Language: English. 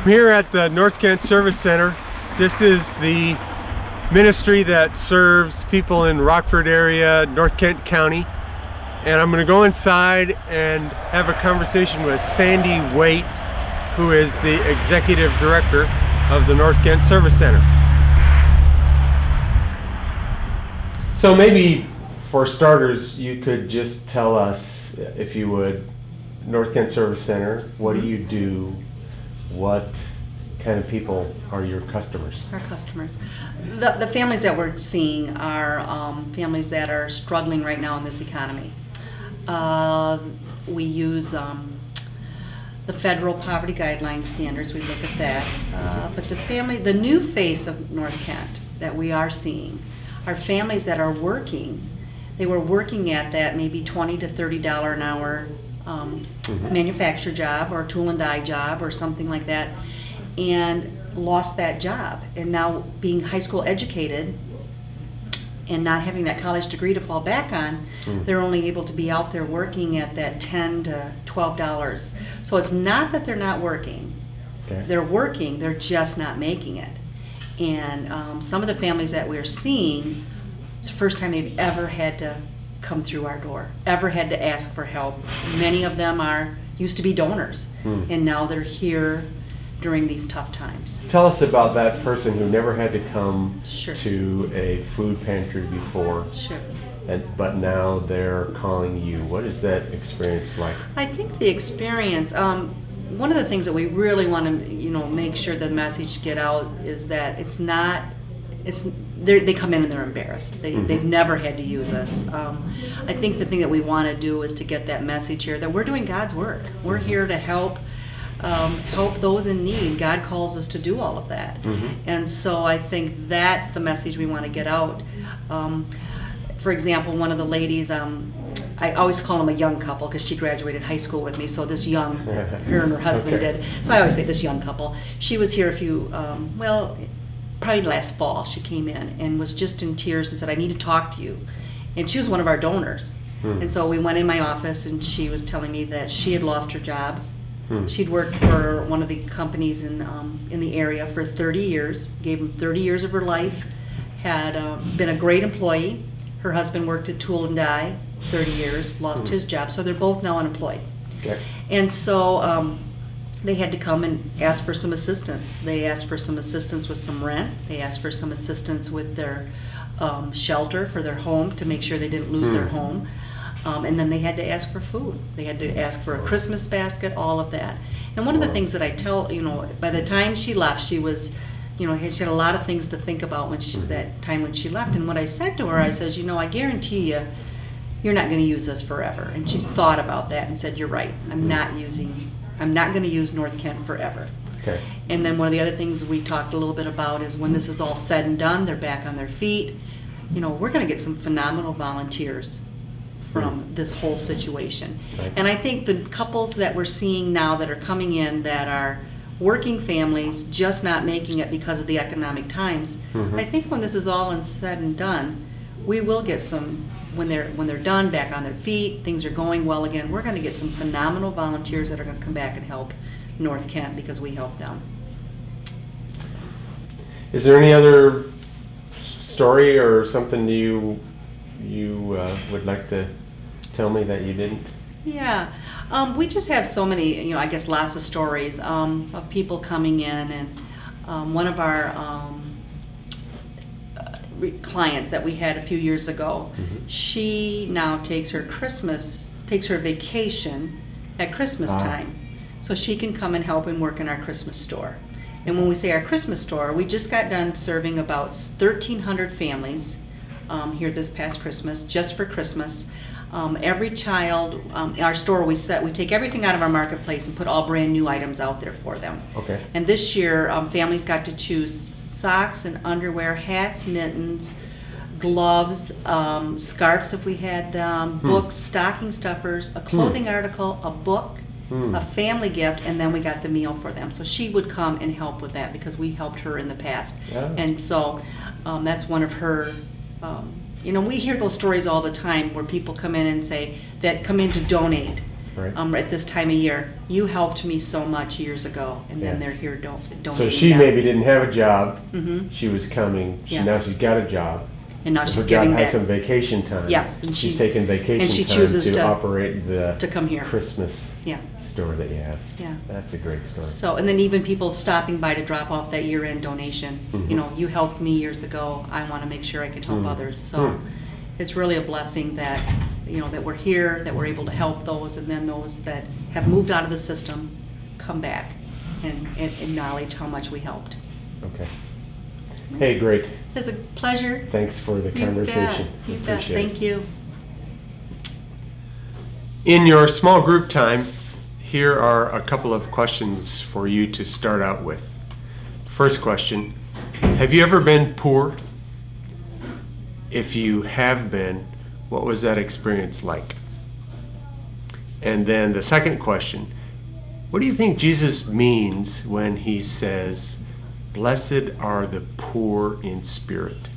Here at the North Kent Service Center. This is the ministry that serves people in Rockford area, North Kent County. And I'm going to go inside and have a conversation with Sandy Waite, who is the executive director of the North Kent Service Center. So maybe for starters, you could just tell us, if you would, North Kent Service Center, what do you do? What kind of people are your customers? Our customers. The families that we're seeing are families that are struggling right now in this economy. We use the federal poverty guideline standards. We look at that. But the new face of North Kent that we are seeing are families that are working. They were working at that maybe $20 to $30 an hour manufacturer job or tool and die job or something like that, and lost that job. And now being high school educated and not having that college degree to fall back on, they're only able to be out there working at that $10 to $12. So it's not that they're not working. Okay. They're working, they're just not making it. And some of the families that we're seeing, it's the first time they've ever had to come through our door, ever had to ask for help. Many of them used to be donors, and now they're here during these tough times. Tell us about that person who never had to come Sure. to a food pantry before, Sure. but now they're calling you. What is that experience like? I think the experience, one of the things that we really want to, make sure the message get out is that they come in and they're embarrassed. They've never had to use us. I think the thing that we want to do is to get that message here that we're doing God's work. We're here to help those in need. God calls us to do all of that. And so I think that's the message we want to get out. For example, one of the ladies, I always call them a young couple because she graduated high school with me, so this young, her and her husband Okay. did. So I always say this young couple. She was here probably last fall. She came in and was just in tears and said, "I need to talk to you." And she was one of our donors. And so we went in my office and she was telling me that she had lost her job. She'd worked for one of the companies in the area for 30 years, gave them 30 years of her life, had been a great employee. Her husband worked at Tool and Die 30 years, lost his job, so they're both now unemployed. Okay. And so they had to come and ask for some assistance. They asked for some assistance with some rent. They asked for some assistance with their shelter for their home to make sure they didn't lose their home. And then they had to ask for food. They had to ask for a Christmas basket, all of that. And one of the things that I tell, by the time she left, she was, she had a lot of things to think about that time when she left. And what I said to her, I said, I guarantee you're not going to use us forever. And she thought about that and said, "You're right. I'm not going to use North Kent forever." Okay. And then one of the other things we talked a little bit about is when this is all said and done, they're back on their feet. We're going to get some phenomenal volunteers from this whole situation. Right. And I think the couples that we're seeing now that are coming in that are working families just not making it because of the economic times, I think when this is all said and done, we will get some, when they're done, back on their feet, things are going well again, we're going to get some phenomenal volunteers that are going to come back and help North Kent because we help them. Is there any other story or something you would like to tell me that you didn't? Yeah, we just have so many, I guess lots of stories of people coming in, and one of our clients that we had a few years ago, she now takes her vacation at Christmas time, so she can come and help and work in our Christmas store. And when we say our Christmas store, we just got done serving about 1,300 families here this past Christmas, just for Christmas. Every child, our store, we take everything out of our marketplace and put all brand new items out there for them. Okay. And this year, families got to choose socks and underwear, hats, mittens, gloves, scarves if we had them, books, stocking stuffers, a clothing article, a book, a family gift, and then we got the meal for them. So she would come and help with that because we helped her in the past. Yeah. And so that's one of her, we hear those stories all the time where people come in and say, that come in to donate Right. At this time of year. You helped me so much years ago, and then Yeah. they're here donating. So she now. maybe didn't have a job. Mhm. She was coming. Yeah. Now she's got a job. And now Her she's job giving has back some vacation time. Yes, and she's she- taking vacation and she time chooses to to- operate the to come here. Christmas Yeah, store that you have. yeah. That's a great story. So, and then even people stopping by to drop off that year-end donation. Mhm. You know, you helped me years ago. I want to make sure I can help Mm. others. So, Mm. it's really a blessing that, you know, that we're here, that we're able to help those, and then those that have moved out of the system come back and acknowledge how much we helped. Okay. Hey, great. It's a pleasure. Thanks for the conversation. You bet. Appreciate it. Thank you. In your small group time, here are a couple of questions for you to start out with. First question, have you ever been poor? If you have been, what was that experience like? And then the second question, what do you think Jesus means when he says, "Blessed are the poor in spirit"?